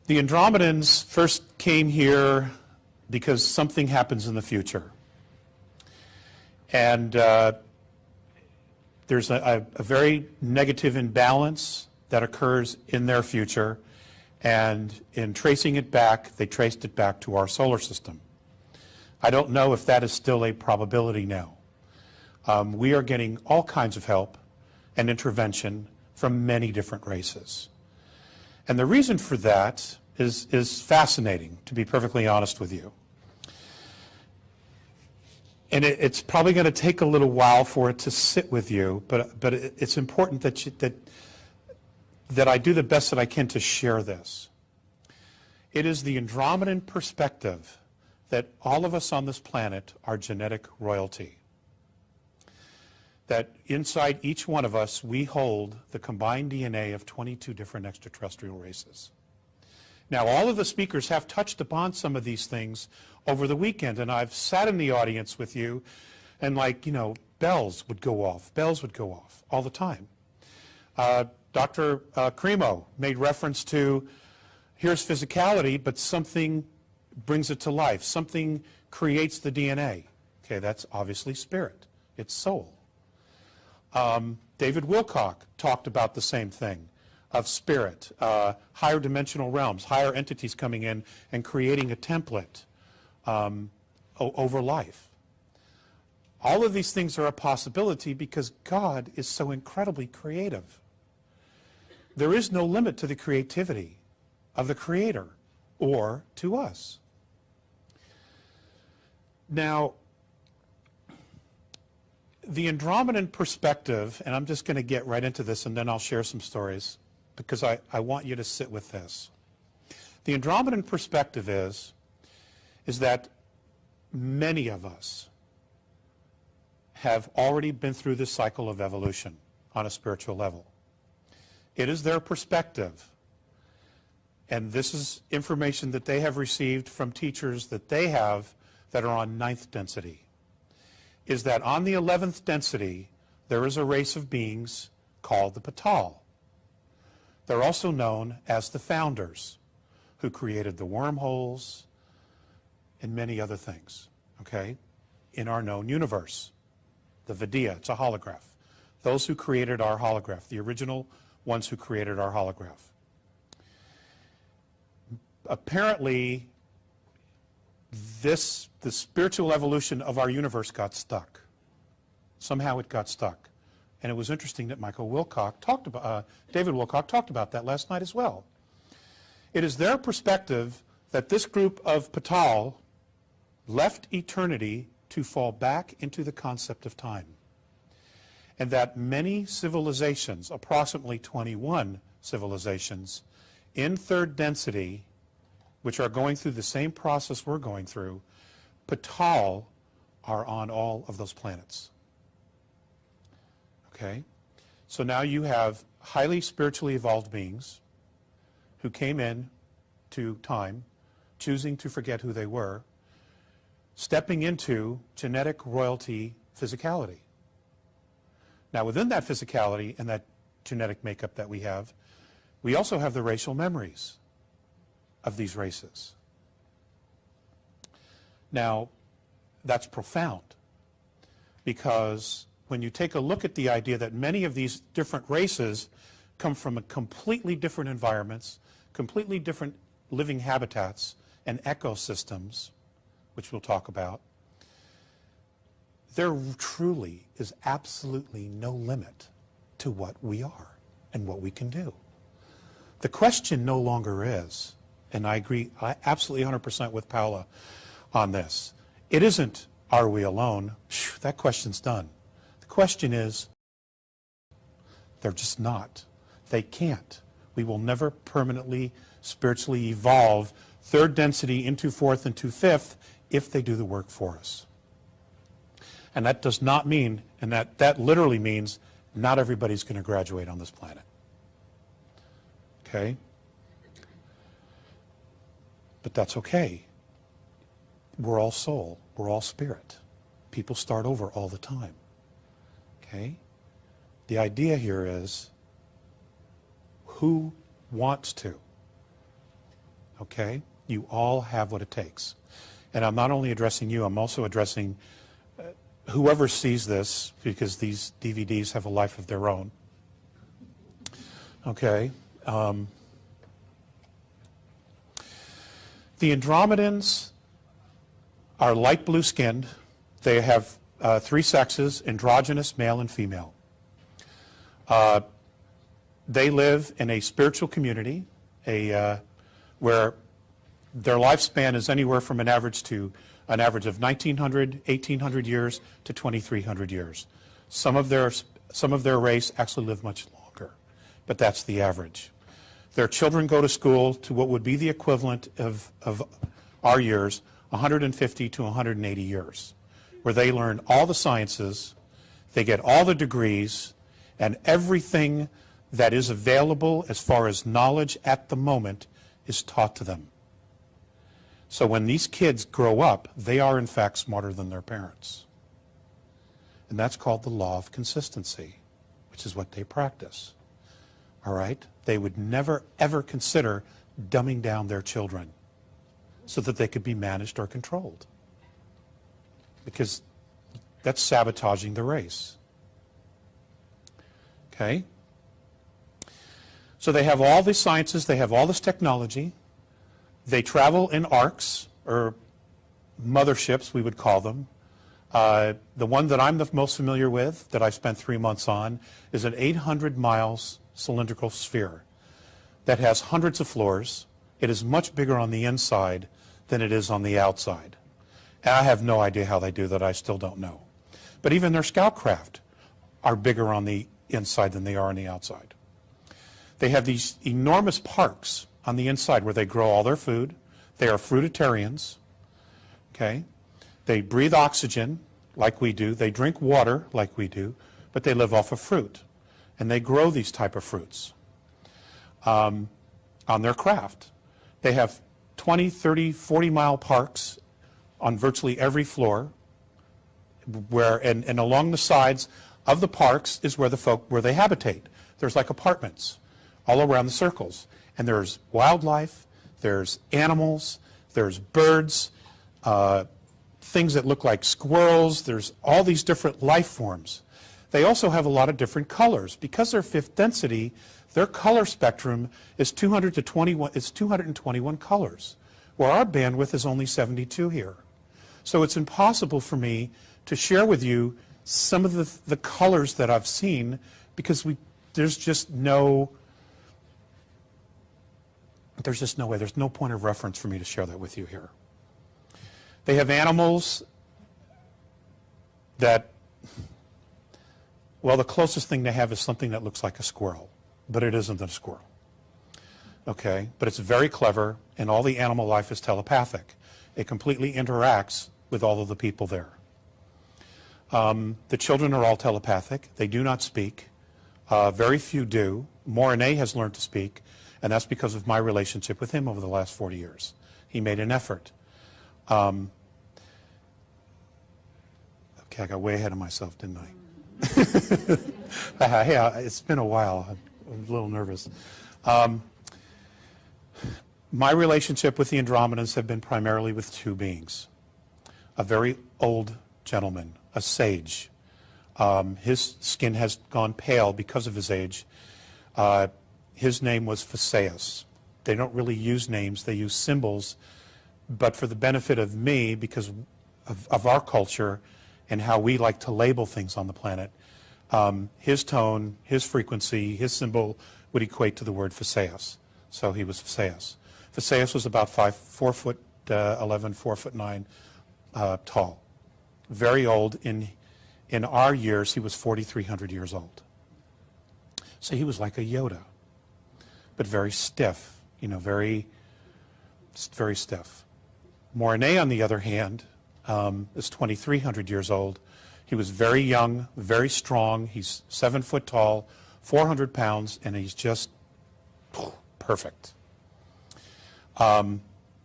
The Andromedans first came here because something happens in the future. And there's a very negative imbalance that occurs in their future. And in tracing it back, they traced it back to our solar system. I don't know if that is still a probability now. We are getting all kinds of help and intervention from many different races. And the reason for that is fascinating, to be perfectly honest with you. And it's probably going to take a little while for it to sit with you, but it's important that I do the best that I can to share this. It is the Andromedan perspective that all of us on this planet are genetic royalty. That inside each one of us, we hold the combined DNA of 22 different extraterrestrial races. Now, all of the speakers have touched upon some of these things over the weekend, and I've sat in the audience with you, and bells would go off all the time. Dr. Cremo made reference to, here's physicality, but something brings it to life. Something creates the DNA. Okay, that's obviously spirit. It's soul. David Wilcock talked about the same thing, of spirit, higher dimensional realms, higher entities coming in and creating a template over life. All of these things are a possibility because God is so incredibly creative. There is no limit to the creativity of the Creator or to us. Now, the Andromedan perspective, and I'm just going to get right into this and then I'll share some stories because I want you to sit with this. The Andromedan perspective is that many of us have already been through this cycle of evolution on a spiritual level. It is their perspective, and this is information that they have received from teachers that they have that are on 9th density, is that on the 11th density, there is a race of beings called the Patal. They're also known as the founders, who created the wormholes and many other things, okay, in our known universe. The Vidya, it's a holograph. Those who created our holograph, the original ones who created our holograph. Apparently, the spiritual evolution of our universe got stuck. Somehow it got stuck. And it was interesting that David Wilcock talked about that last night as well. It is their perspective that this group of Patal left eternity to fall back into the concept of time. And that many civilizations, approximately 21 civilizations, in 3rd density, which are going through the same process we're going through, Patal are on all of those planets. Okay? So now you have highly spiritually evolved beings who came in to time, choosing to forget who they were, stepping into genetic royalty physicality. Now within that physicality and that genetic makeup that we also have the racial memories of these races. Now, that's profound because when you take a look at the idea that many of these different races come from completely different environments, completely different living habitats and ecosystems, which we'll talk about, there truly is absolutely no limit to what we are and what we can do. The question no longer is, and I agree absolutely 100% with Paula on this, it isn't, are we alone? That question's done. The question is, they're just not. They can't. We will never permanently, spiritually evolve 3rd density into 4th and to 5th if they do the work for us. And that does not mean, and that literally means, not everybody's going to graduate on this planet. Okay? But that's okay. We're all soul. We're all spirit. People start over all the time. Okay? The idea here is, who wants to? okay? You all have what it takes. And I'm not only addressing you, I'm also addressing whoever sees this, because these DVDs have a life of their own. Okay. The Andromedans are light blue skinned. They have 3 sexes, androgynous, male and female. They live in a spiritual community where their lifespan is anywhere from an average of 1,900, 1,800 years to 2,300 years. Some of their race actually live much longer, but that's the average. Their children go to school to what would be the equivalent of our years, 150 to 180 years, where they learn all the sciences, they get all the degrees, and everything that is available as far as knowledge at the moment is taught to them. So when these kids grow up, they are in fact smarter than their parents. And that's called the law of consistency, which is what they practice. All right? They would never, ever consider dumbing down their children so that they could be managed or controlled, because that's sabotaging the race. Okay? So they have all these sciences, they have all this technology. They travel in arcs, or motherships, we would call them. The one that I'm the most familiar with, that I spent 3 months on, is an 800 miles cylindrical sphere that has hundreds of floors. It is much bigger on the inside than it is on the outside. And I have no idea how they do that. I still don't know. But even their scout craft are bigger on the inside than they are on the outside. They have these enormous parks on the inside where they grow all their food. They are fruitarians. Okay? They breathe oxygen like we do. They drink water like we do, but they live off of fruit. And they grow these type of fruits on their craft. They have 20, 30, 40-mile parks on virtually every floor, and along the sides of the parks is where they habitate. There's like apartments all around the circles. And there's wildlife, there's animals, there's birds, things that look like squirrels. There's all these different life forms. They also have a lot of different colors. Because they're fifth density, their color spectrum is 221 colors, where our bandwidth is only 72 here. So it's impossible for me to share with you some of the colors that I've seen, because there's just no way, there's no point of reference for me to share that with you here. They have animals that, well, the closest thing they have is something that looks like a squirrel, but it isn't a squirrel. Okay, but it's very clever, and all the animal life is telepathic. It completely interacts with all of the people there. The children are all telepathic. They do not speak. Very few do. Morine has learned to speak, and that's because of my relationship with him over the last 40 years. He made an effort. Okay, I got way ahead of myself, didn't I? Hey, it's been a while. I'm a little nervous. My relationship with the Andromedans have been primarily with 2 beings. A very old gentleman, a sage. His skin has gone pale because of his age. His name was Phaseus. They don't really use names, they use symbols, but for the benefit of me, because of our culture and how we like to label things on the planet, his tone, his frequency, his symbol would equate to the word Phaseus. So he was Phaseus. Phaseus was about 4 foot 11, 4 foot 9 tall. Very old. In our years, he was 4,300 years old. So he was like a Yoda, but very stiff, very stiff. Morine, on the other hand, is 2,300 years old. He was very young, very strong. He's 7 foot tall, 400 pounds, and he's just perfect.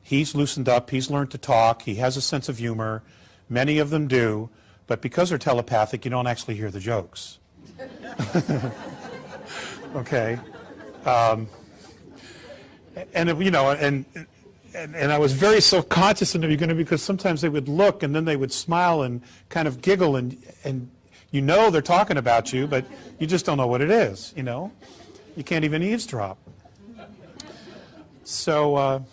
He's loosened up. He's learned to talk. He has a sense of humor. Many of them do, but because they're telepathic, you don't actually hear the jokes. Okay. And and I was very self-conscious in the beginning because sometimes they would look and then they would smile and kind of giggle and you know they're talking about you, but you just don't know what it is, you know. You can't even eavesdrop. So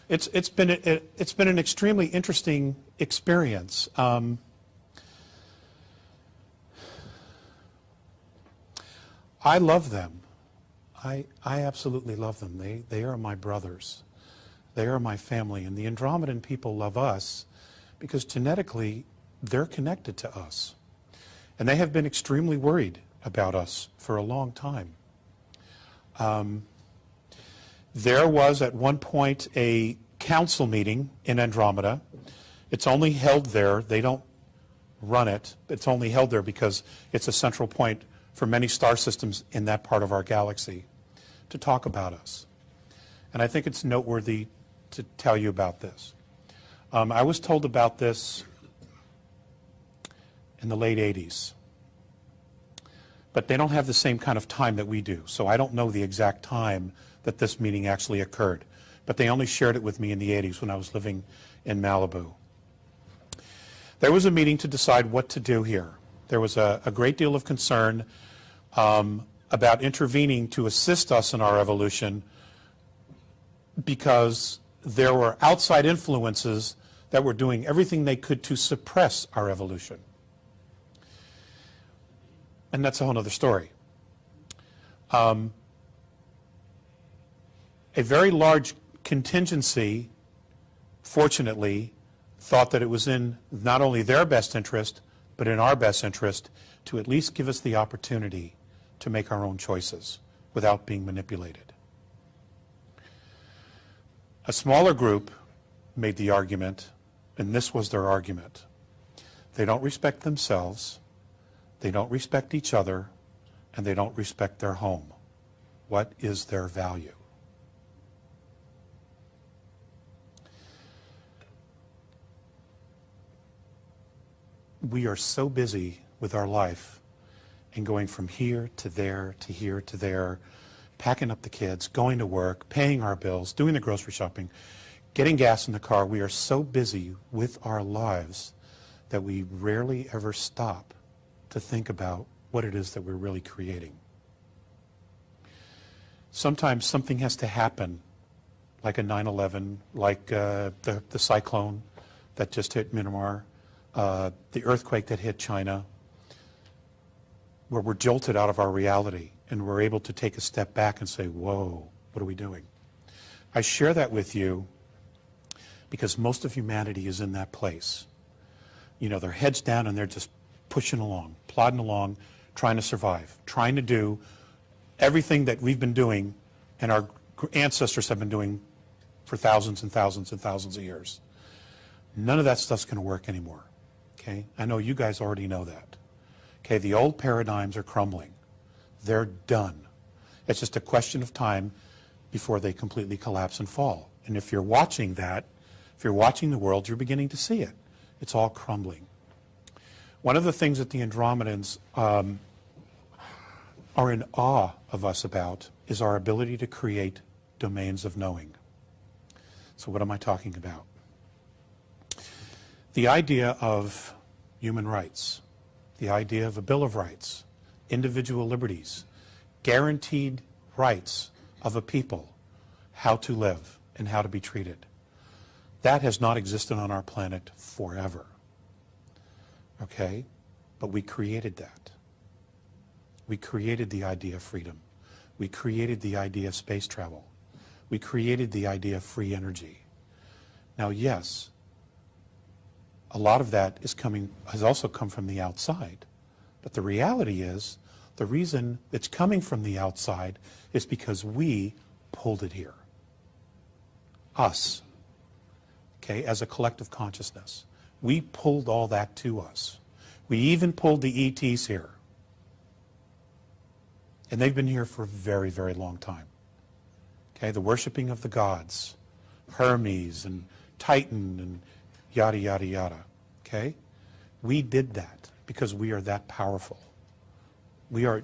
it's been an extremely interesting experience. I love them. I absolutely love them. They are my brothers. They are my family. And the Andromedan people love us because genetically they're connected to us. And they have been extremely worried about us for a long time. There was at one point a council meeting in Andromeda. It's only held there. They don't run it. It's only held there because it's a central point for many star systems in that part of our galaxy to talk about us. And I think it's noteworthy to tell you about this. I was told about this in the late 80s. But they don't have the same kind of time that we do. So I don't know the exact time that this meeting actually occurred. But they only shared it with me in the 80s when I was living in Malibu. There was a meeting to decide what to do here. There was a great deal of concern about intervening to assist us in our evolution because there were outside influences that were doing everything they could to suppress our evolution. And that's a whole other story. A very large contingency, fortunately, thought that it was in not only their best interest, but in our best interest to at least give us the opportunity to make our own choices without being manipulated. A smaller group made the argument, and this was their argument. They don't respect themselves, they don't respect each other, and they don't respect their home. What is their value? We are so busy with our life and going from here to there to here to there, packing up the kids, going to work, paying our bills, doing the grocery shopping, getting gas in the car. We are so busy with our lives that we rarely ever stop to think about what it is that we're really creating. Sometimes something has to happen, like a 9/11, like the cyclone that just hit Myanmar, the earthquake that hit China, where we're jolted out of our reality and we're able to take a step back and say, whoa, what are we doing? I share that with you because most of humanity is in that place. You know, their heads down and they're just pushing along, plodding along, trying to survive, trying to do everything that we've been doing and our ancestors have been doing for thousands and thousands and thousands of years. None of that stuff's going to work anymore. Okay? I know you guys already know that. Okay, the old paradigms are crumbling. They're done. It's just a question of time before they completely collapse and fall. And if you're watching that, if you're watching the world, you're beginning to see it. It's all crumbling. One of the things that the Andromedans are in awe of us about is our ability to create domains of knowing. So what am I talking about? The idea of human rights, the idea of a Bill of Rights, individual liberties, guaranteed rights of a people, how to live and how to be treated. That has not existed on our planet forever. Okay? But we created that. We created the idea of freedom. We created the idea of space travel. We created the idea of free energy. Now, yes, a lot of that has also come from the outside. But the reality is, the reason it's coming from the outside is because we pulled it here. Us. Okay, as a collective consciousness. We pulled all that to us. We even pulled the ETs here. And they've been here for a very, very long time. Okay, the worshiping of the gods, Hermes and Titan and yada, yada, yada. Okay? We did that because we are that powerful. We're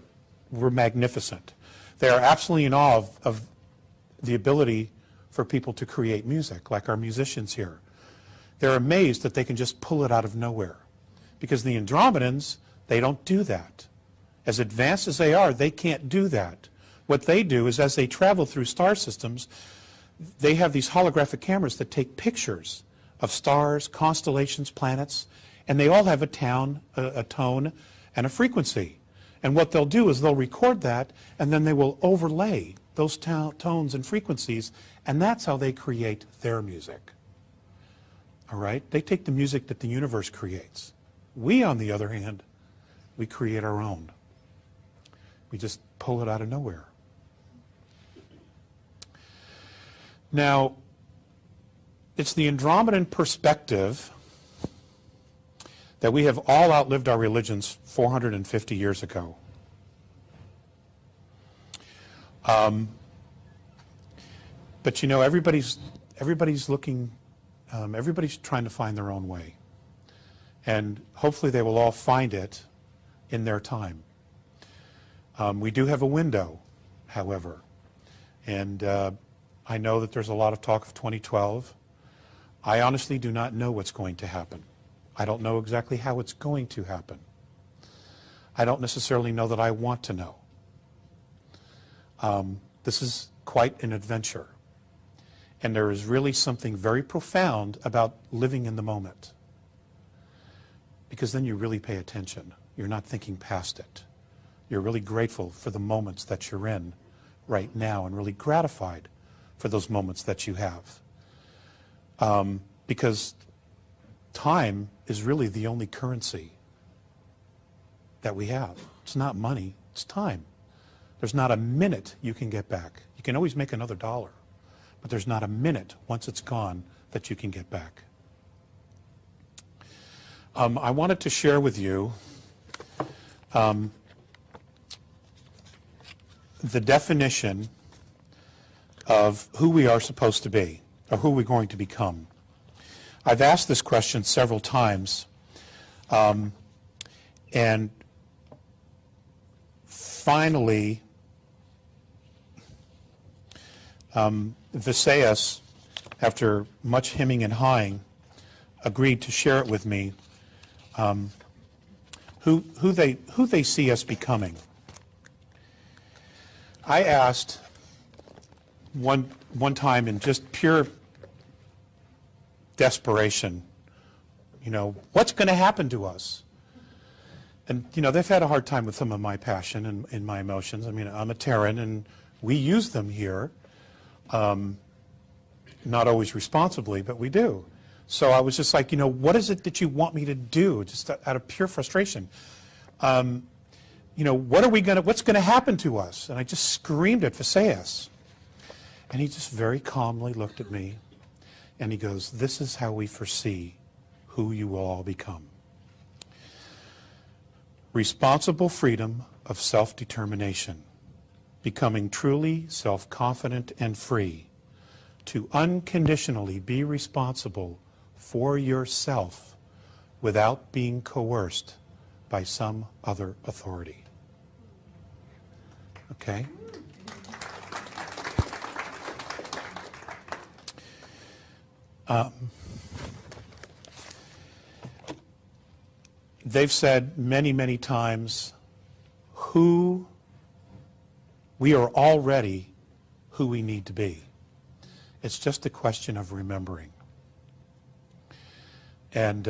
magnificent. They are absolutely in awe of the ability for people to create music, like our musicians here. They're amazed that they can just pull it out of nowhere. Because the Andromedans, they don't do that. As advanced as they are, they can't do that. What they do is, as they travel through star systems, they have these holographic cameras that take pictures of stars, constellations, planets, and they all have a tone and a frequency. And what they'll do is they'll record that, and then they will overlay those tones and frequencies, and that's how they create their music. All right? They take the music that the universe creates. We, on the other hand, we create our own. We just pull it out of nowhere. Now, it's the Andromedan perspective that we have all outlived our religions 450 years ago. But you know, everybody's looking, everybody's trying to find their own way. And hopefully they will all find it in their time. We do have a window, however. And I know that there's a lot of talk of 2012. I honestly do not know what's going to happen. I don't know exactly how it's going to happen. I don't necessarily know that I want to know. This is quite an adventure. And there is really something very profound about living in the moment. Because then you really pay attention. You're not thinking past it. You're really grateful for the moments that you're in right now and really gratified for those moments that you have. Because time is really the only currency that we have. It's not money, it's time. There's not a minute you can get back. You can always make another dollar, but there's not a minute once it's gone that you can get back. I wanted to share with you the definition of who we are supposed to be, or who we're going to become. I've asked this question several times, and finally, Visayas, after much hemming and hawing, agreed to share it with me, who they see us becoming. I asked one time in just pure desperation, you know, what's going to happen to us? And, you know, they've had a hard time with some of my passion and my emotions. I mean, I'm a Terran, and we use them here, not always responsibly, but we do. So I was just like, you know, what is it that you want me to do, just out of pure frustration? You know, what's going to happen to us? And I just screamed at Visayas. And he just very calmly looked at me, and he goes, this is how we foresee who you will all become. Responsible freedom of self-determination, becoming truly self-confident and free, to unconditionally be responsible for yourself without being coerced by some other authority. Okay? They've said many, many times, we are already who we need to be. It's just a question of remembering. And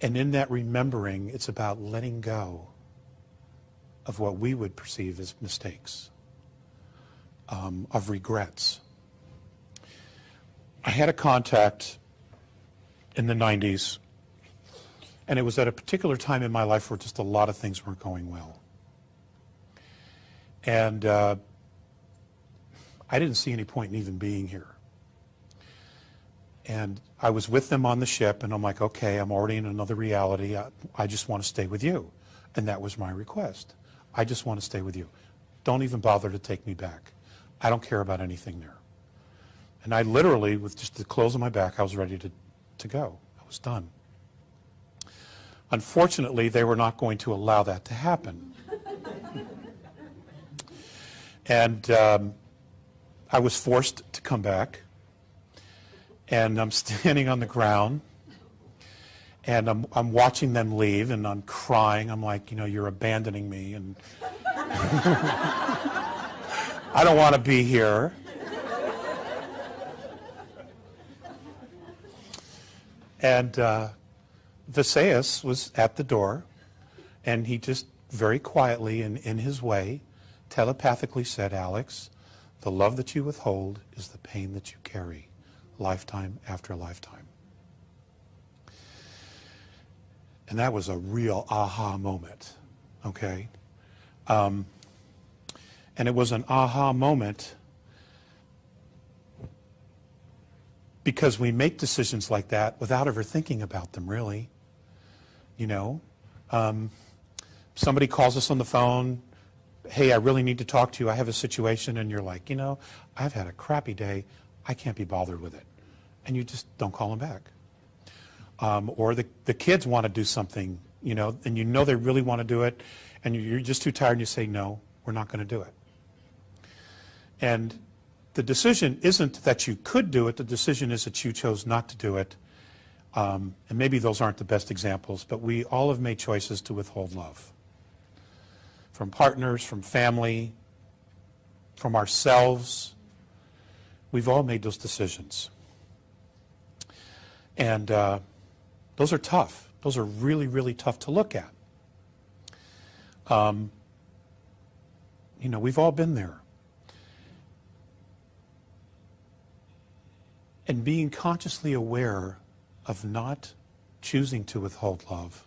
in that remembering, it's about letting go of what we would perceive as mistakes, of regrets. I had a contact in the 90s, and it was at a particular time in my life where just a lot of things weren't going well. And I didn't see any point in even being here. And I was with them on the ship, and I'm like, okay, I'm already in another reality. I just want to stay with you. And that was my request. I just want to stay with you. Don't even bother to take me back. I don't care about anything there. And I literally, with just the clothes on my back, I was ready to go. I was done. Unfortunately, they were not going to allow that to happen. And I was forced to come back. And I'm standing on the ground. And I'm watching them leave, and I'm crying. I'm like, you're abandoning me, and I don't want to be here. And Visayas was at the door, and he just very quietly and in his way telepathically said, Alex, the love that you withhold is the pain that you carry, lifetime after lifetime. And that was a real aha moment, okay? And it was an aha moment because we make decisions like that without ever thinking about them, really. Somebody calls us on the phone, hey, I really need to talk to you. I have a situation, and you're like, I've had a crappy day. I can't be bothered with it. And you just don't call them back. Or the kids want to do something, and they really want to do it, and you're just too tired, and you say, no, we're not going to do it. And the decision isn't that you could do it. The decision is that you chose not to do it. And maybe those aren't the best examples, but we all have made choices to withhold love. From partners, from family, from ourselves. We've all made those decisions. And those are tough. Those are really, really tough to look at. We've all been there. And being consciously aware of not choosing to withhold love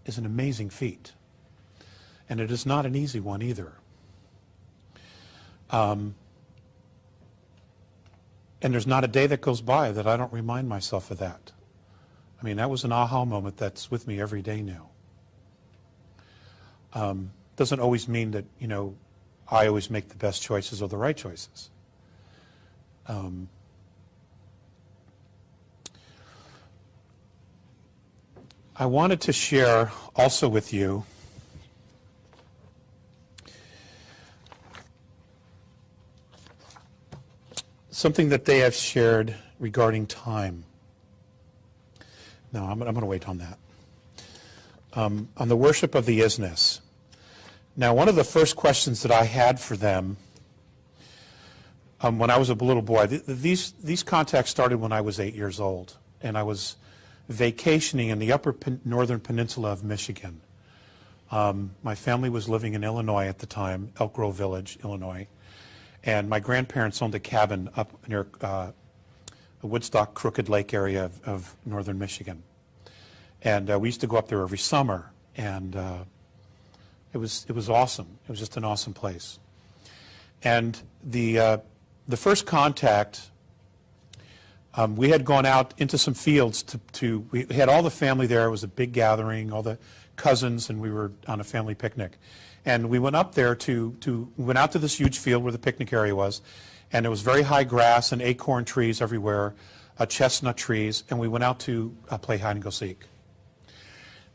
is an amazing feat. And it is not an easy one either. And there's not a day that goes by that I don't remind myself of that. I mean, that was an aha moment that's with me every day now. Doesn't always mean that, I always make the best choices or the right choices. I wanted to share also with you something that they have shared regarding time. No, I'm going to wait on that. On the worship of the isness. Now, one of the first questions that I had for them when I was a little boy, these contacts started when I was 8 years old, and I was vacationing in the upper northern peninsula of Michigan. My family was living in Illinois at the time, Elk Grove Village, Illinois, and my grandparents owned a cabin up near the Woodstock Crooked Lake area of northern Michigan. And we used to go up there every summer, and it was awesome. It was just an awesome place. And the first contact, we had gone out into some fields we had all the family there. It was a big gathering, all the cousins, and we were on a family picnic. And we went up there we went out to this huge field where the picnic area was, and there was very high grass and acorn trees everywhere, chestnut trees, and we went out to play hide and go seek.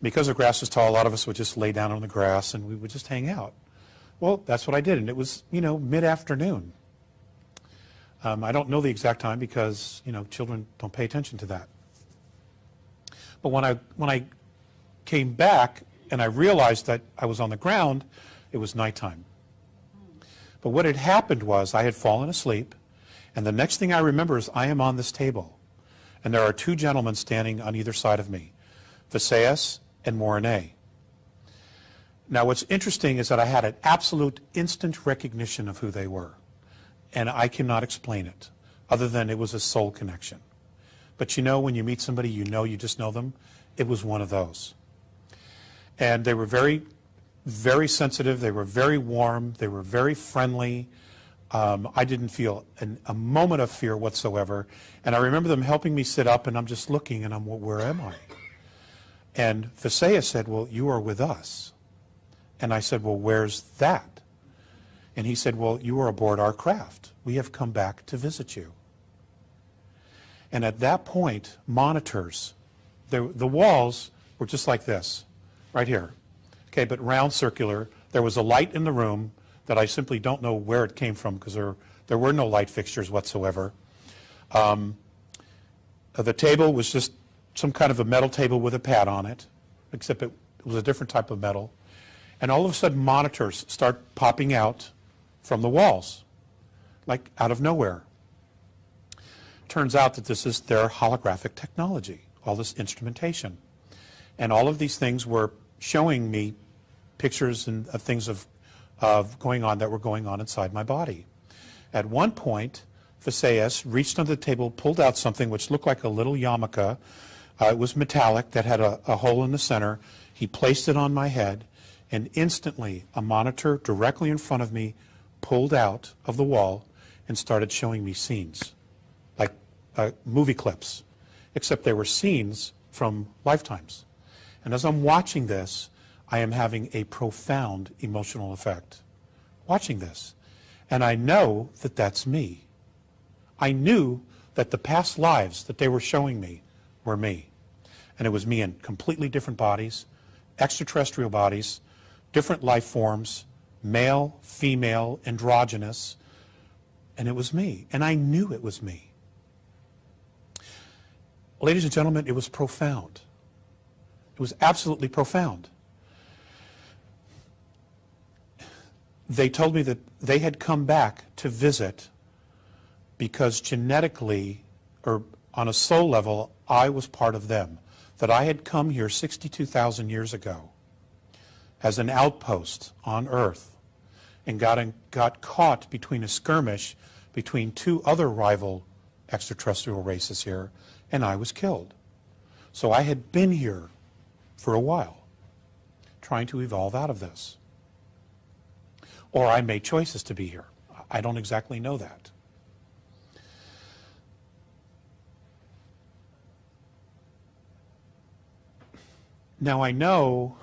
Because the grass was tall, a lot of us would just lay down on the grass and we would just hang out. Well, that's what I did, and it was, mid-afternoon. I don't know the exact time because, children don't pay attention to that. But when I came back and I realized that I was on the ground, it was nighttime. But what had happened was I had fallen asleep, and the next thing I remember is I am on this table, and there are two gentlemen standing on either side of me, Visayas and Morine. Now, what's interesting is that I had an absolute instant recognition of who they were, and I cannot explain it, other than it was a soul connection. But when you meet somebody, you just know them. It was one of those. And they were very, very sensitive. They were very warm. They were very friendly. I didn't feel a moment of fear whatsoever. And I remember them helping me sit up, and I'm just looking, and well, where am I? And Visayas said, well, you are with us. And I said, well, where's that? And he said, well, you are aboard our craft. We have come back to visit you. And at that point, monitors, the walls were just like this, right here. Okay, but round, circular. There was a light in the room that I simply don't know where it came from because there were no light fixtures whatsoever. The table was just some kind of a metal table with a pad on it, except it was a different type of metal. And all of a sudden, monitors start popping out from the walls, like out of nowhere. Turns out that this is their holographic technology, all this instrumentation. And all of these things were showing me pictures and of things of going on that were going on inside my body. At one point, Visayas reached under the table, pulled out something which looked like a little yarmulke. It was metallic that had a hole in the center. He placed it on my head, and instantly a monitor directly in front of me pulled out of the wall and started showing me scenes, like movie clips, except they were scenes from lifetimes. And as I'm watching this, I am having a profound emotional effect watching this. And I know that that's me. I knew that the past lives that they were showing me were me. And it was me in completely different bodies, extraterrestrial bodies, different life forms, male, female, androgynous, and it was me. And I knew it was me. Ladies and gentlemen, it was profound. It was absolutely profound. They told me that they had come back to visit because genetically, or on a soul level, I was part of them. That I had come here 62,000 years ago as an outpost on Earth and got caught between a skirmish between two other rival extraterrestrial races here, and I was killed. So I had been here for a while, trying to evolve out of this. Or I made choices to be here. I don't exactly know that. Now I know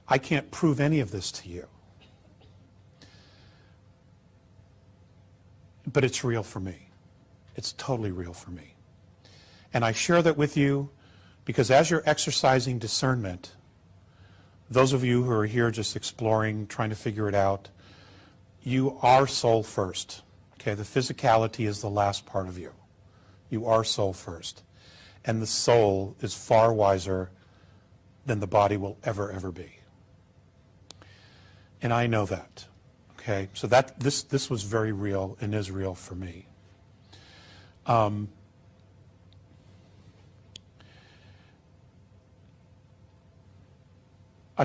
I can't prove any of this to you, but it's real for me. It's totally real for me. And I share that with you because as you're exercising discernment, those of you who are here just exploring, trying to figure it out, you are soul first. Okay, the physicality is the last part of you. You are soul first. And the soul is far wiser than the body will ever be. And I know that. Okay, so that this was very real and is real for me. On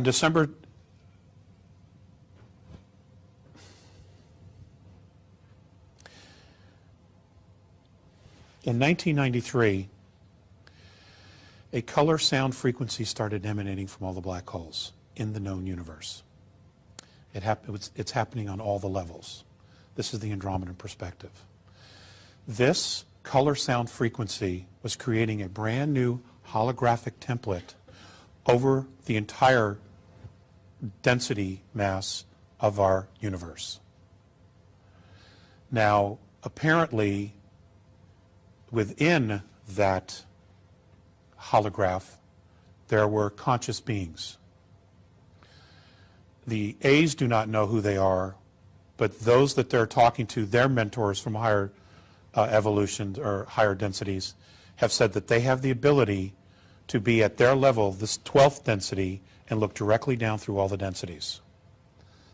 December in 1993, a color sound frequency started emanating from all the black holes in the known universe. It's happening on all the levels. This is the Andromedan perspective. This color sound frequency was creating a brand new holographic template over the entire density mass of our universe. Now, apparently, within that holograph, there were conscious beings. The A's do not know who they are, but those that they're talking to, their mentors from higher evolution or higher densities, have said that they have the ability to be at their level, this 12th density, and look directly down through all the densities.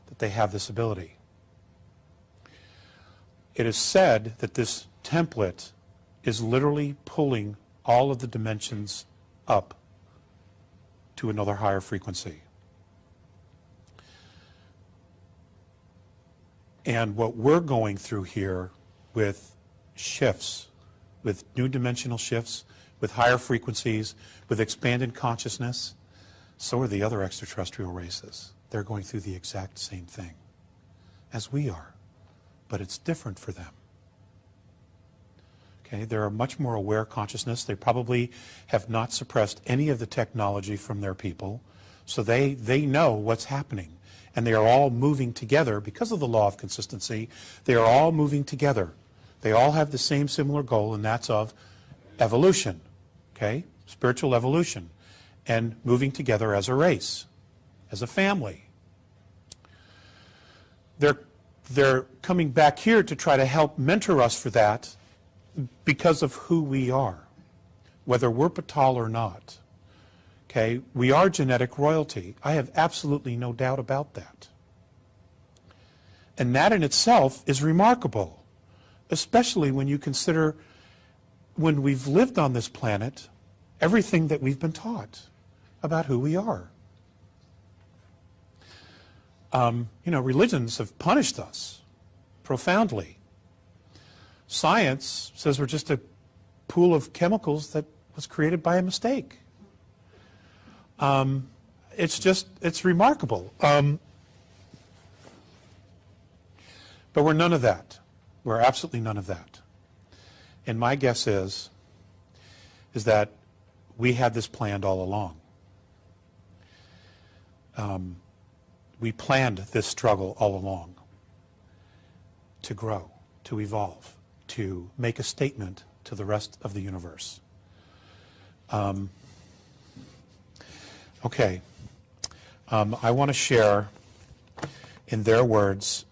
That they have this ability. It is said that this template is literally pulling all of the dimensions up to another higher frequency. And what we're going through here with shifts, with new dimensional shifts, with higher frequencies, with expanded consciousness, so are the other extraterrestrial races. They're going through the exact same thing as we are, but it's different for them. Okay, they're a much more aware consciousness. They probably have not suppressed any of the technology from their people, so they know what's happening. And they are all moving together because of the law of consistency. They are all moving together. They all have the same similar goal, and that's of evolution. Okay? spiritual evolution, and moving together as a race, as a family. They're coming back here to try to help mentor us for that because of who we are, whether we're Patal or not. Okay, we are genetic royalty. I have absolutely no doubt about that. And that in itself is remarkable, especially when you consider when we've lived on this planet, everything that we've been taught about who we are. Religions have punished us profoundly. Science says we're just a pool of chemicals that was created by a mistake. It's remarkable. But we're none of that. We're absolutely none of that. And my guess is that we had this planned all along. We planned this struggle all along to grow, to evolve, to make a statement to the rest of the universe. Okay. I want to share, in their words,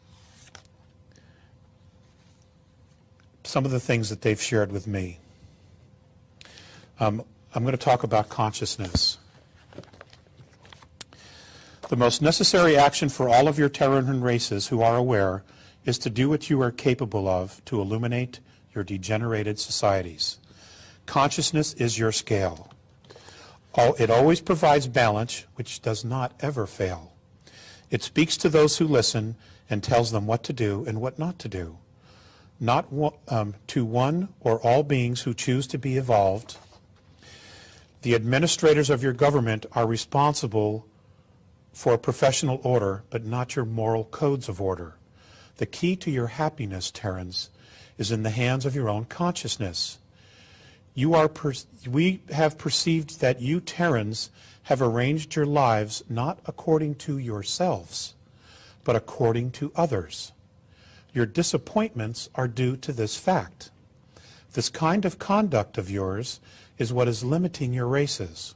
some of the things that they've shared with me. I'm going to talk about consciousness. The most necessary action for all of your Terran races who are aware is to do what you are capable of to illuminate your degenerated societies. Consciousness is your scale. It always provides balance, which does not ever fail. It speaks to those who listen and tells them what to do and what not to do. Not to one or all beings who choose to be evolved. The administrators of your government are responsible for professional order, but not your moral codes of order. The key to your happiness, Terrans, is in the hands of your own consciousness. We have perceived that you, Terrans, have arranged your lives not according to yourselves, but according to others. Your disappointments are due to this fact. This kind of conduct of yours is what is limiting your races.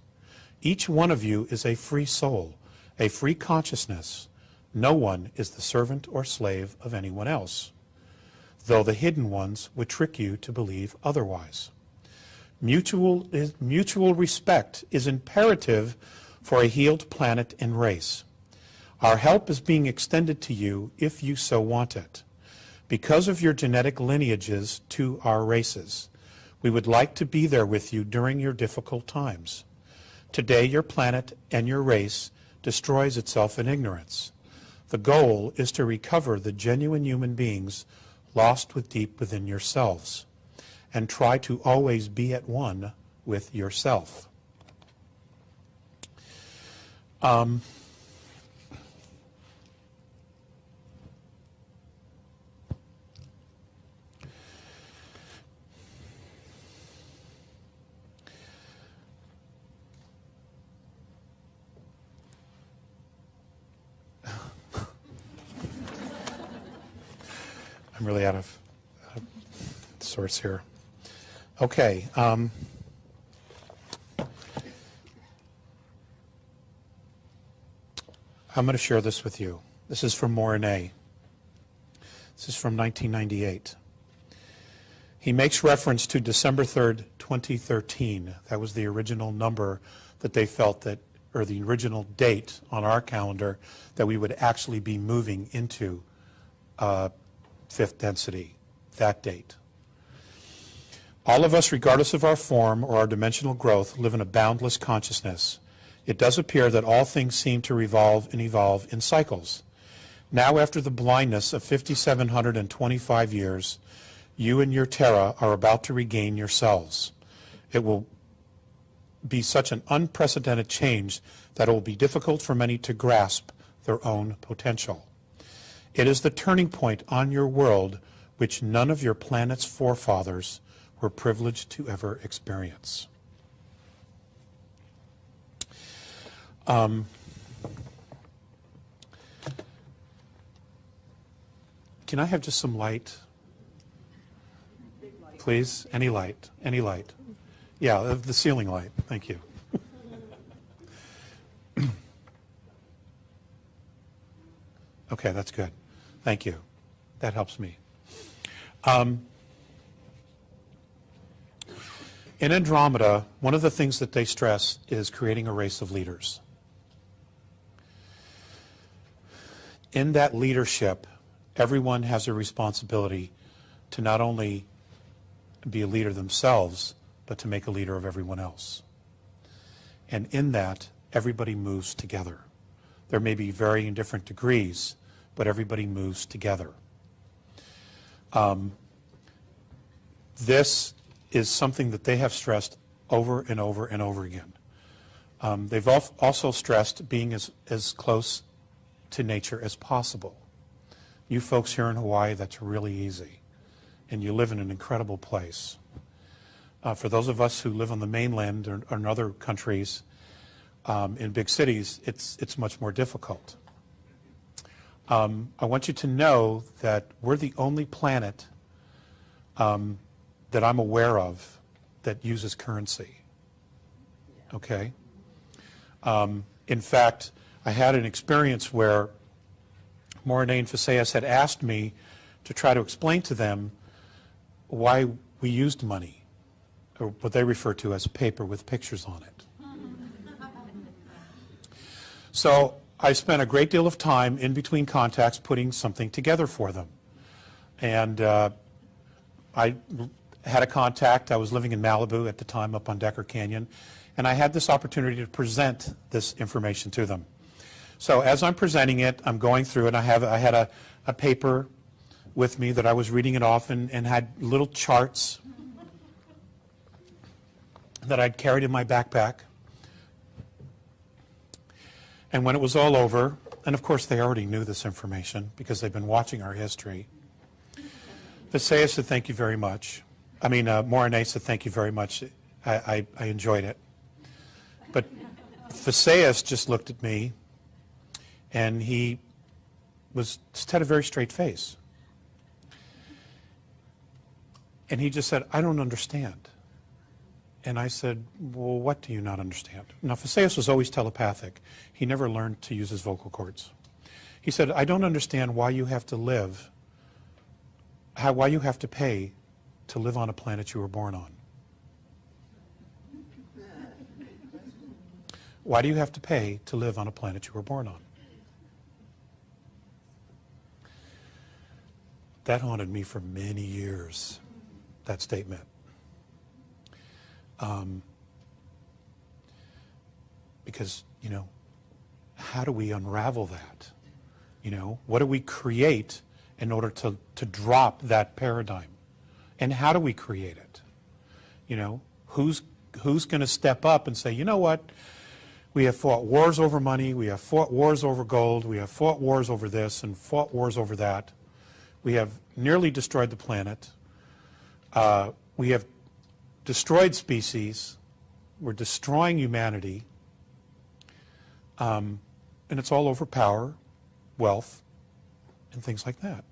Each one of you is a free soul, a free consciousness. No one is the servant or slave of anyone else, though the hidden ones would trick you to believe otherwise. Mutual respect is imperative for a healed planet and race. Our help is being extended to you if you so want it. Because of your genetic lineages to our races, we would like to be there with you during your difficult times. Today, your planet and your race destroys itself in ignorance. The goal is to recover the genuine human beings lost deep within yourselves, and try to always be at one with yourself. I'm really out of source here. Okay. I'm going to share this with you. This is from Morine. This is from 1998. He makes reference to December 3rd, 2013. That was the original number that they felt that, or the original date on our calendar that we would actually be moving into fifth density, that date. All of us, regardless of our form or our dimensional growth, live in a boundless consciousness. It does appear that all things seem to revolve and evolve in cycles. Now, after the blindness of 5,725 years, you and your Terra are about to regain yourselves. It will be such an unprecedented change that it will be difficult for many to grasp their own potential. It is the turning point on your world which none of your planet's forefathers were privileged to ever experience. Can I have just some light? Please? Any light? Any light? Yeah, the ceiling light. Thank you. Okay, that's good. Thank you. That helps me. In Andromeda, one of the things that they stress is creating a race of leaders. In that leadership, everyone has a responsibility to not only be a leader themselves, but to make a leader of everyone else. And in that, everybody moves together. There may be varying different degrees, but everybody moves together. This is something that they have stressed over and over and over again. They've also stressed being as close to nature as possible. You folks here in Hawaii, that's really easy. And you live in an incredible place. For those of us who live on the mainland or in other countries, in big cities, it's much more difficult. I want you to know that we're the only planet that I'm aware of that uses currency. Okay? In fact, I had an experience where Morine and Phaseus had asked me to try to explain to them why we used money, or what they refer to as paper with pictures on it. So I spent a great deal of time in between contacts putting something together for them. And I had a contact. I was living in Malibu at the time up on Decker Canyon, and I had this opportunity to present this information to them. So as I'm presenting it, I'm going through it. I had a paper with me that I was reading it off and had little charts that I'd carried in my backpack. And when it was all over, and of course they already knew this information because they've been watching our history, Phaseus said, thank you very much. Morine said, thank you very much. I enjoyed it. But Phaseus just looked at me, and he just had a very straight face. And he just said, I don't understand. And I said, well, what do you not understand? Now, Phaseus was always telepathic. He never learned to use his vocal cords. He said, I don't understand why you have to live, why you have to pay to live on a planet you were born on. Why do you have to pay to live on a planet you were born on? That haunted me for many years, that statement. Because, how do we unravel that? What do we create in order to drop that paradigm? And how do we create it? Who's going to step up and say, you know what? We have fought wars over money. We have fought wars over gold. We have fought wars over this and fought wars over that. We have nearly destroyed the planet. We have destroyed species. We're destroying humanity. And it's all over power, wealth, and things like that.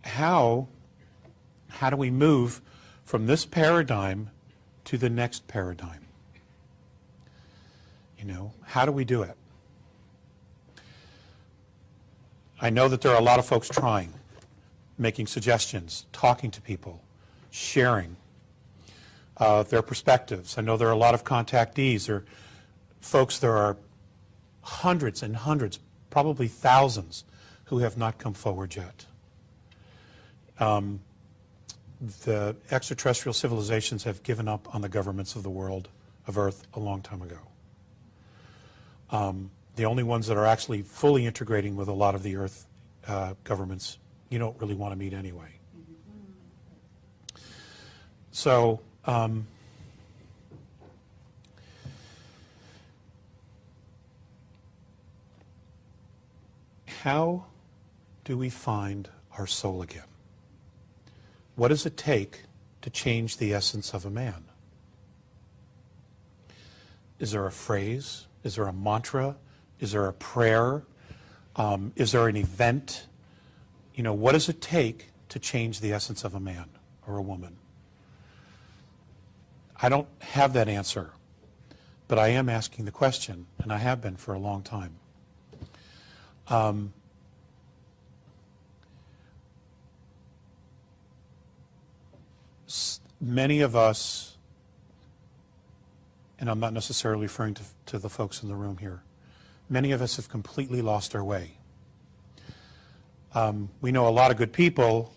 How do we move from this paradigm to the next paradigm? How do we do it? I know that there are a lot of folks trying, making suggestions, talking to people, sharing their perspectives. I know there are a lot of contactees or folks, there are hundreds and hundreds, probably thousands, who have not come forward yet. The extraterrestrial civilizations have given up on the governments of the world, of Earth, a long time ago. The only ones that are actually fully integrating with a lot of the Earth governments, you don't really want to meet anyway. So, how do we find our soul again? What does it take to change the essence of a man? Is there a phrase? Is there a mantra? Is there a prayer? Is there an event? What does it take to change the essence of a man or a woman? I don't have that answer, but I am asking the question, and I have been for a long time. Many of us, and I'm not necessarily referring to the folks in the room here, many of us have completely lost our way. We know a lot of good people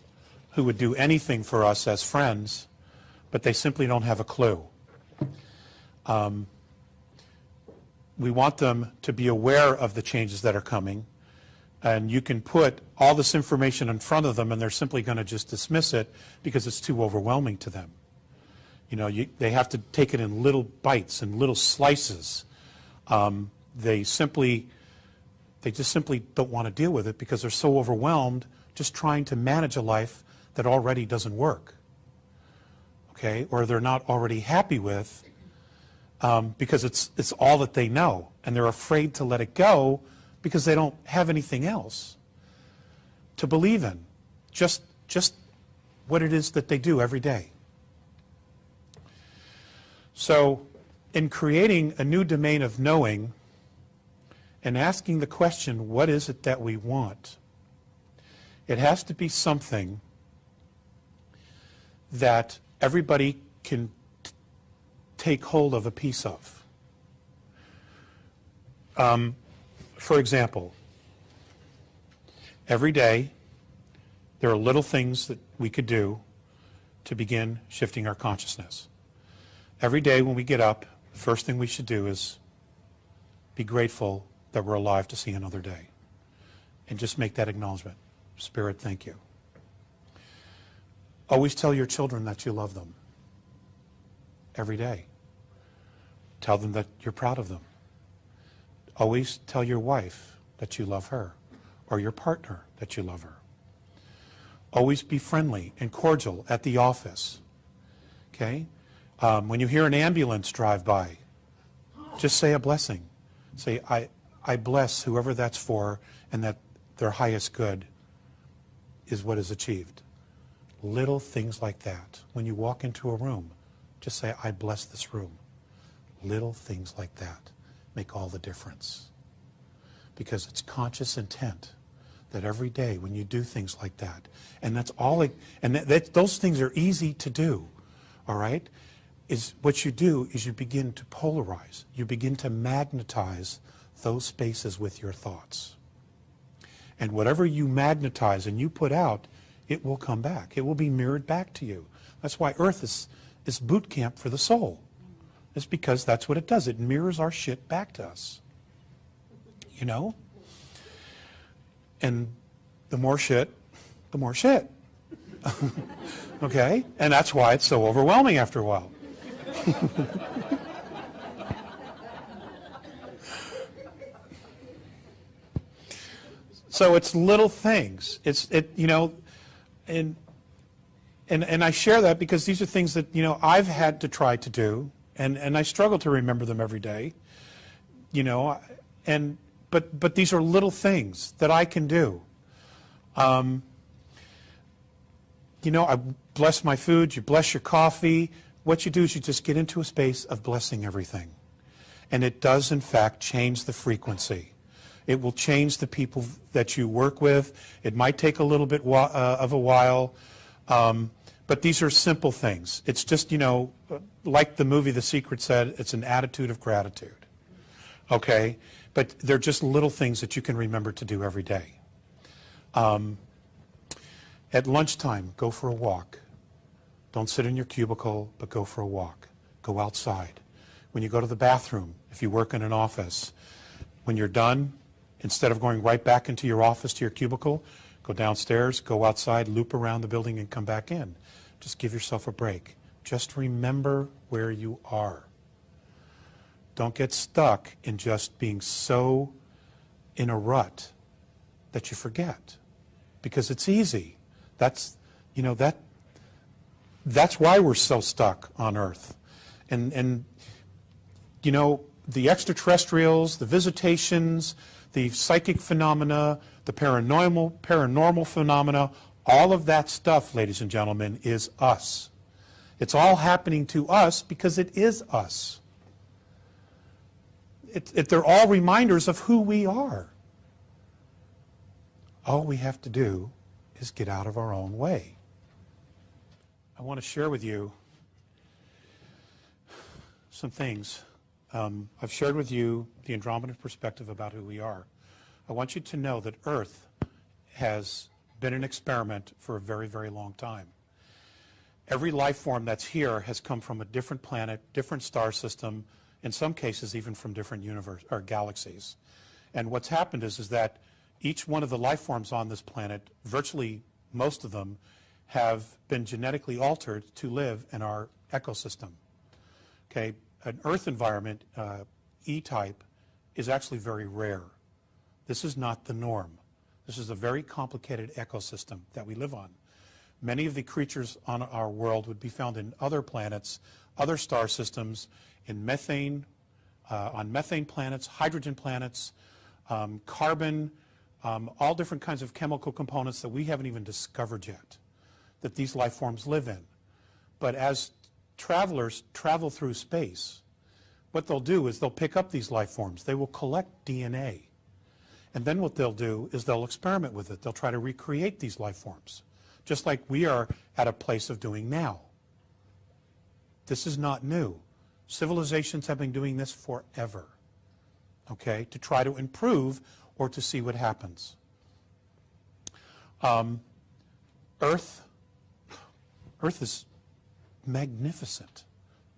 who would do anything for us as friends, but they simply don't have a clue. We want them to be aware of the changes that are coming, and you can put all this information in front of them and they're simply going to just dismiss it because it's too overwhelming to them. You know, they have to take it in little bites and little slices. They just simply don't want to deal with it because they're so overwhelmed just trying to manage a life that already doesn't work, okay, or they're not already happy with, because it's all that they know, and they're afraid to let it go because they don't have anything else to believe in, just what it is that they do every day. So in creating a new domain of knowing and asking the question, what is it that we want? It has to be something that everybody can take hold of a piece of. For example, every day there are little things that we could do to begin shifting our consciousness. Every day when we get up, the first thing we should do is be grateful that we're alive to see another day. And just make that acknowledgement. Spirit, thank you. Always tell your children that you love them. Every day. Tell them that you're proud of them. Always tell your wife that you love her, or your partner that you love her. Always be friendly and cordial at the office. Okay? When you hear an ambulance drive by, just say a blessing. Say, I bless whoever that's for, and that their highest good is what is achieved. Little things like that. When you walk into a room, just say, I bless this room. Little things like that make all the difference. Because it's conscious intent that every day when you do things like that, and that's all, those things are easy to do, all right? Is what you do is you begin to polarize. You begin to magnetize those spaces with your thoughts. And whatever you magnetize and you put out, it will come back. It will be mirrored back to you. That's why Earth is boot camp for the soul. It's because that's what it does. It mirrors our shit back to us. You know? And the more shit, the more shit. Okay? And that's why it's so overwhelming after a while. So it's little things. You know, and I share that because these are things that, you know, I've had to try to do, and I struggle to remember them every day. You know, but these are little things that I can do. You know, I bless my food, you bless your coffee. What you do is you just get into a space of blessing everything. And it does, in fact, change the frequency. It will change the people that you work with. It might take a little bit of a while, but these are simple things. It's just, you know, like the movie The Secret said, it's an attitude of gratitude. Okay? But they're just little things that you can remember to do every day. At lunchtime, go for a walk. Don't sit in your cubicle, but go for a walk. Go outside. When you go to the bathroom, if you work in an office, when you're done, instead of going right back into your office to your cubicle, go downstairs, go outside, loop around the building, and come back in. Just give yourself a break. Just remember where you are. Don't get stuck in just being so in a rut that you forget. Because it's easy. That's, you know, that's why we're so stuck on Earth. And you know, the extraterrestrials, the visitations, the psychic phenomena, the paranormal phenomena, all of that stuff, ladies and gentlemen, is us. It's all happening to us because it is us. They're all reminders of who we are. All we have to do is get out of our own way. I want to share with you some things. I've shared with you the Andromedan perspective about who we are. I want you to know that Earth has been an experiment for a very, very long time. Every life form that's here has come from a different planet, different star system, in some cases even from different universe or galaxies. And what's happened is that each one of the life forms on this planet, virtually most of them, have been genetically altered to live in our ecosystem. Okay, an Earth environment, E-type, is actually very rare. This is not the norm. This is a very complicated ecosystem that we live on. Many of the creatures on our world would be found in other planets, other star systems, in methane, on methane planets, hydrogen planets, carbon, all different kinds of chemical components that we haven't even discovered yet, that these life forms live in. But as travelers travel through space, what they'll do is they'll pick up these life forms. They will collect DNA. And then what they'll do is they'll experiment with it. They'll try to recreate these life forms, just like we are at a place of doing now. This is not new. Civilizations have been doing this forever, okay, to try to improve or to see what happens. Earth is magnificent,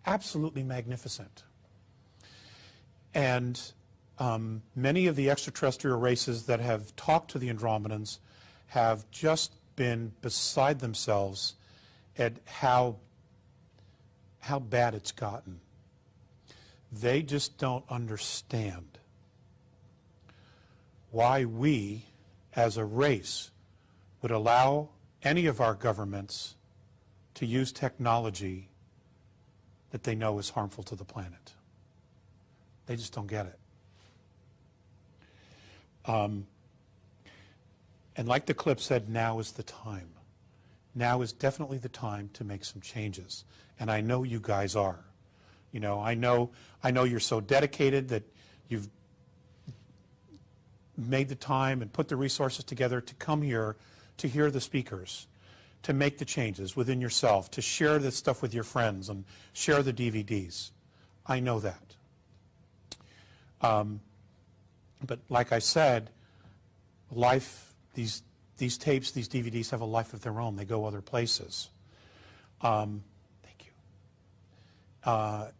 absolutely magnificent. And many of the extraterrestrial races that have talked to the Andromedans have just been beside themselves at how bad it's gotten. They just don't understand why we, as a race, would allow any of our governments to use technology that they know is harmful to the planet. They just don't get it. And like the clip said, now is the time. Now is definitely the time to make some changes. And I know you guys are. You know, I know you're so dedicated that you've made the time and put the resources together to come here to hear the speakers, to make the changes within yourself, to share this stuff with your friends and share the DVDs. I know that. But like I said, life, these tapes, these DVDs have a life of their own. They go other places. Thank you. I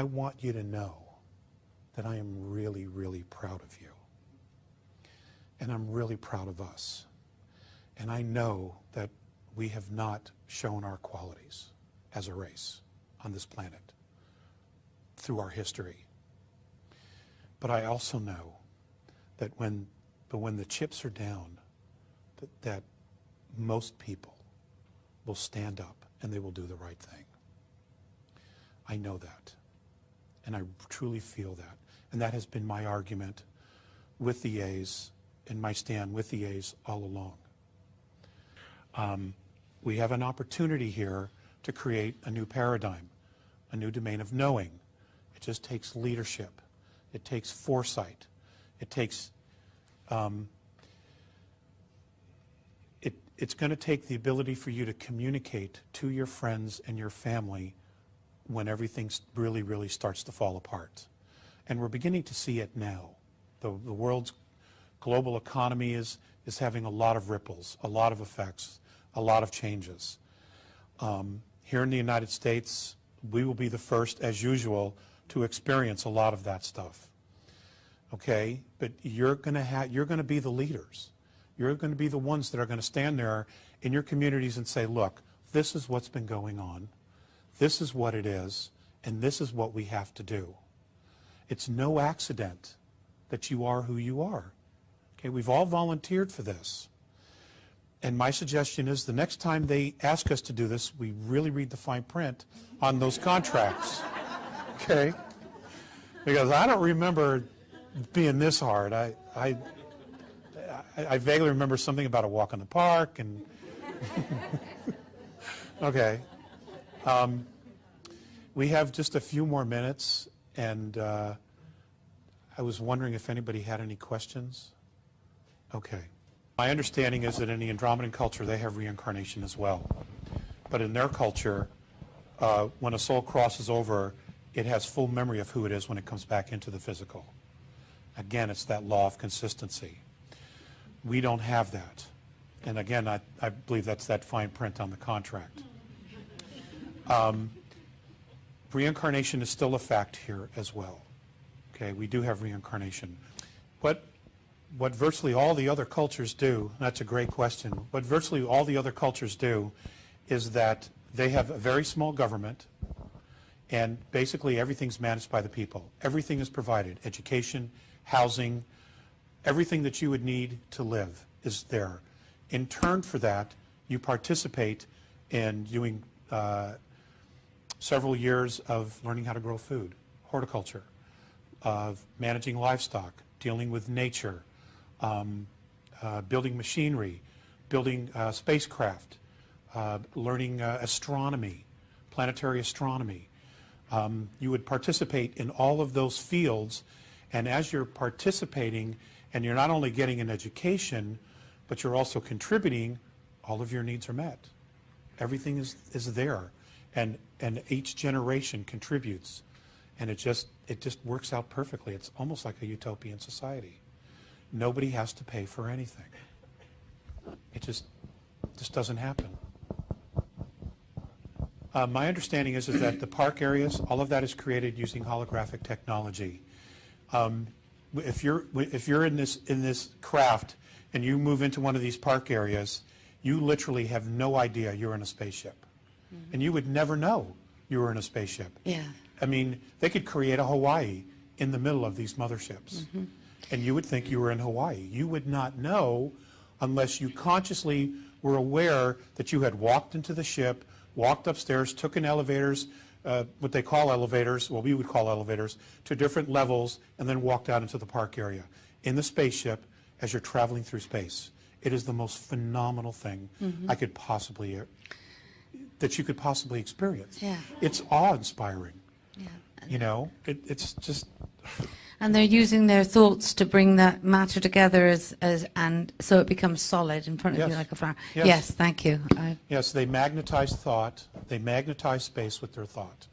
want you to know that I am really, really proud of you. And I'm really proud of us. And I know that we have not shown our qualities as a race on this planet through our history. But I also know that when the chips are down, that most people will stand up and they will do the right thing. I know that. And I truly feel that. And that has been my argument with the A's and my stand with the A's all along. We have an opportunity here to create a new paradigm, a new domain of knowing. It just takes leadership. It takes foresight. It takes, it's going to take the ability for you to communicate to your friends and your family when everything really, really starts to fall apart. And we're beginning to see it now. The world's global economy is having a lot of ripples, a lot of effects, a lot of changes. Here in the United States, we will be the first, as usual, to experience a lot of that stuff. Okay, but you're going to be the leaders. You're going to be the ones that are going to stand there in your communities and say, look, this is what's been going on. This is what it is, and this is what we have to do. It's no accident that you are who you are. Okay, we've all volunteered for this. And my suggestion is the next time they ask us to do this, we really read the fine print on those contracts. Okay? Because I don't remember being this hard. I vaguely remember something about a walk in the park and okay. We have just a few more minutes, and I was wondering if anybody had any questions. Okay. My understanding is that in the Andromedan culture, they have reincarnation as well. But in their culture, when a soul crosses over, it has full memory of who it is when it comes back into the physical. Again, it's that law of consistency. We don't have that. And again, I believe that's that fine print on the contract. Reincarnation is still a fact here as well. Okay, we do have reincarnation. What virtually all the other cultures do, and that's a great question, what virtually all the other cultures do is that they have a very small government, and basically everything's managed by the people. Everything is provided, education, housing, everything that you would need to live is there. In turn for that, you participate in doing several years of learning how to grow food, horticulture, of managing livestock, dealing with nature, building machinery, building spacecraft, learning astronomy, planetary astronomy. You would participate in all of those fields, and as you're participating, and you're not only getting an education, but you're also contributing, all of your needs are met. Everything is there, and each generation contributes, and it just works out perfectly. It's almost like a utopian society. Nobody has to pay for anything. It just doesn't happen. My understanding is that the park areas, all of that is created using holographic technology. If you're in this craft and you move into one of these park areas, you literally have no idea you're in a spaceship. Mm-hmm. And you would never know you were in a spaceship. Yeah. I mean, they could create a Hawaii in the middle of these motherships. Mm-hmm. And you would think you were in Hawaii. You would not know unless you consciously were aware that you had walked into the ship, walked upstairs, took in elevators, what they call elevators, well, we would call elevators, to different levels, and then walked out into the park area in the spaceship as you're traveling through space. It is the most phenomenal thing mm-hmm. that you could possibly experience. Yeah. It's awe-inspiring. Yeah. You know, it's just... And they're using their thoughts to bring that matter together and so it becomes solid in front of yes. you like a flower. Yes, yes thank you. Yes, they magnetize thought. They magnetize space with their thought.